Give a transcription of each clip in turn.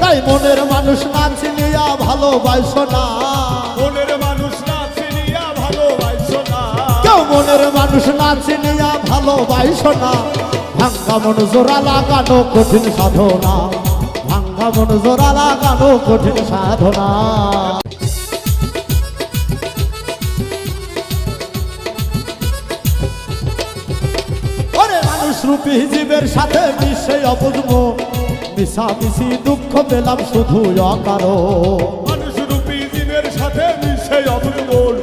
তাই মনের মানুষ না চিনিয়া ভালোবাসো না, মনের মানুষ না চিনিয়া ভালোবাসো না, কেউ মনের মানুষ না চিনিয়া ভালোবাসো না। ভাঙ্গা মন জোড়া লাগানো কঠিন সাধনা, ভাঙ্গা মন জোড়া লাগানো কঠিন সাধনা। ওরে মানুষ রূপী জীবের সাথে মিশে অবুঝবো, মিশামিশি দুঃখ পেলাম শুধু অকারণ। মানুষ রূপী জীবের সাথে মিশে অবুঝবোল,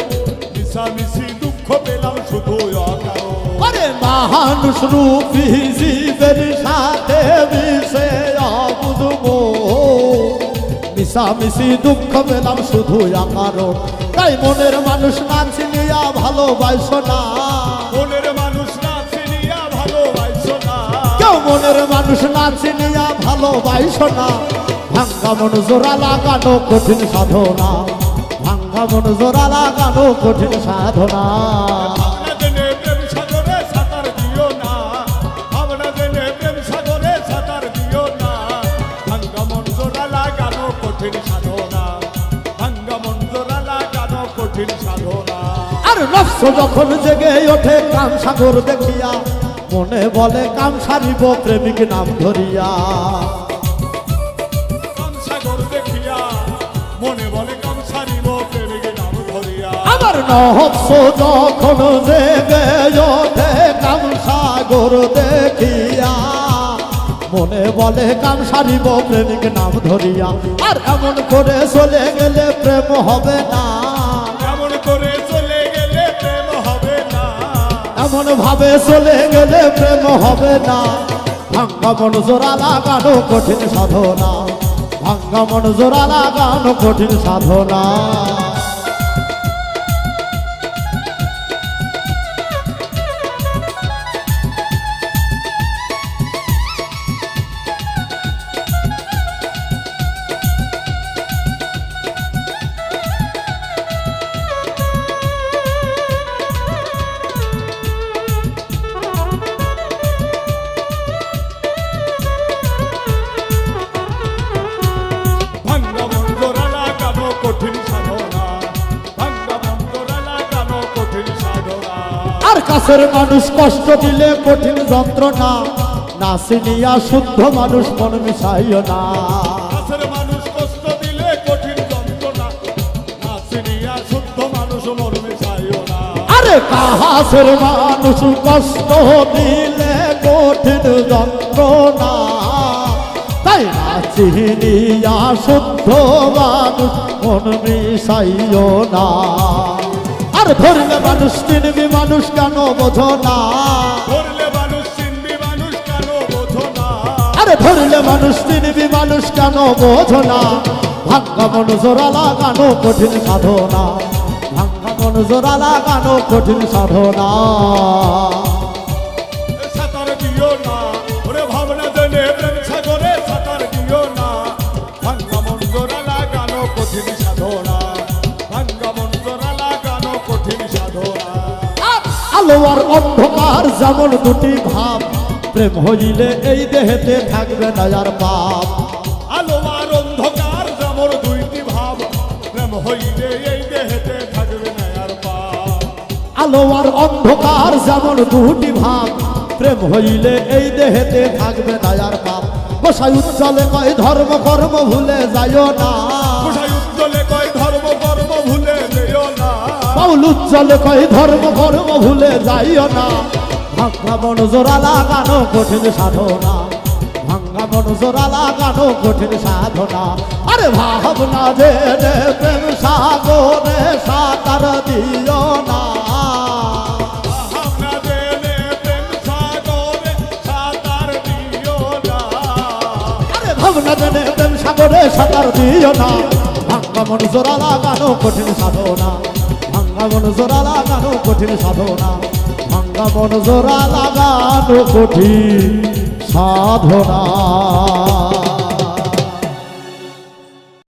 মিশামিশি দুঃখ পেলাম শুধু অকারণ। আরে মানুষ রূপী জীবের সাথে মিশে অবুঝবো, মিশামিশি দুঃখ পেলাম শুধু অকারণ। তাই মনের মানুষ না চিনিয়া ভালোবাসো না, মনের মানুষ না চিনিয়া ভালোবাসো না, কেউ মনের মানুষ না চিনিয়া ভালোবাসো না। ভাঙ্গা মন জোড়া লাগানো কঠিন সাধনা, ভাঙ্গা মন জোড়া লাগানো কঠিন সাধনা। ভাবনা জেনে প্রেম সাগরে সাঁতার দিও না, ভাবনা জেনে প্রেম সাগরে সাঁতার দিও না। ভাঙ্গা মন জোড়া লাগানো কঠিন সাধনা, ভাঙ্গা মন জোড়া লাগানো কঠিন সাধনা। আর নফস যখন জেগে ওঠে কাম সাগর দেখিয়া, মনে বলে কাম সারিব প্রেমিক নাম ধরিয়া। কাম সাগর দেখিয়া মনে বলে কাম সারিব প্রেমিক নাম ধরিয়া। আমার নফস যখন জেগে ওঠে কাম সাগর দেখিয়া, মনে বলে কাম সারিব প্রেমিক নাম ধরিয়া। আর এমন করে চলে গেলে প্রেম হবে না, এমন করে চলে গেলে প্রেম হবে না, এমন ভাবে চলে গেলে প্রেম হবে না। ভাঙ্গা মন জোড়া লাগানো কঠিন সাধনা, ভাঙ্গা মন জোড়া লাগানো কঠিন সাধনা। ভাঙ্গা মন জোড়া লাগানো কঠিন সাধনা, ভাঙ্গা মন জোড়া লাগানো কঠিন সাধনা। আর কাছের মানুষ কষ্ট দিলে কঠিন যন্ত্রণা, না চিনিয়া শুদ্ধ মানুষ মন মিশাইও না। কাছের মানুষ কষ্ট দিলে কঠিন যন্ত্রণা, না চিনিয়া শুদ্ধ মানুষ মন মিশাইও না। আরে কাছের মানুষ কষ্ট দিলে কঠিন যন্ত্রণা, তাই না চিনিয়া শুদ্ধ মানুষ মন মিশাইও না। আর ধরলে মানুষ চিনবি মানুষ কেন বোঝো না, ধরলে মানুষ চিনবি মানুষ কেন বোঝো না, আরে ধরলে মানুষ চিনবি মানুষ কেন বোঝো না। ভাঙ্গা মন জোড়া লাগানো কঠিন সাধনা, ভাঙ্গা মন জোড়া লাগানো কঠিন সাধনা। সাঁতার দিও না, ওরে ভাবনা জেনে প্রেম সাগরে সাঁতার দিও না। ভাঙ্গা মন জোড়া লাগানো কঠিন সাধনা, ভাঙ্গা মন জোড়া লাগানো কঠিন সাধনা। আলো আর অন্ধকার যেমন দুটি ভাব, প্রেম হইলে এই দেহেতে থাকবে না আর পাপ। আলো আর অন্ধকার যেমন দুইটি ভাব, প্রেম হইলে এই দেহেতে থাকবে না আর পাপ। আলো আর অন্ধকার যেমন দুটি ভাব, প্রেম হইলে এই দেহেতে থাকবে না আর পাপ। গোসাই উজ্জ্বলে কয় ধর্ম কর্ম ভুলে যাইও না, গোসাই উজ্জ্বলে কয় ধর্ম কর্ম ভুলে যেও না, বাউল উজ্জ্বলে কয় ধর্ম কর্ম ভুলে যাইও না। ভাঙ্গা মন জোড়া লাগানো কঠিন সাধনা, ভাঙ্গা মন জোড়া লাগানো কঠিন সাধনা। আরে ভাবনা যে প্রেম সাগরে সাঁতার দিও না, ভাবনা জেনে প্রেম সাগরে সাঁতার দিও না। আরে ভাবনা জেনে প্রেম সাগরে সাঁতার দিও না। ভাঙ্গা মন জোড়া লাগানো কঠিন সাধনা, ভাঙ্গা মন জোড়া লাগানো কঠিন সাধনা, ভাঙ্গা মন জোড়া লাগানো কঠিন সাধনা।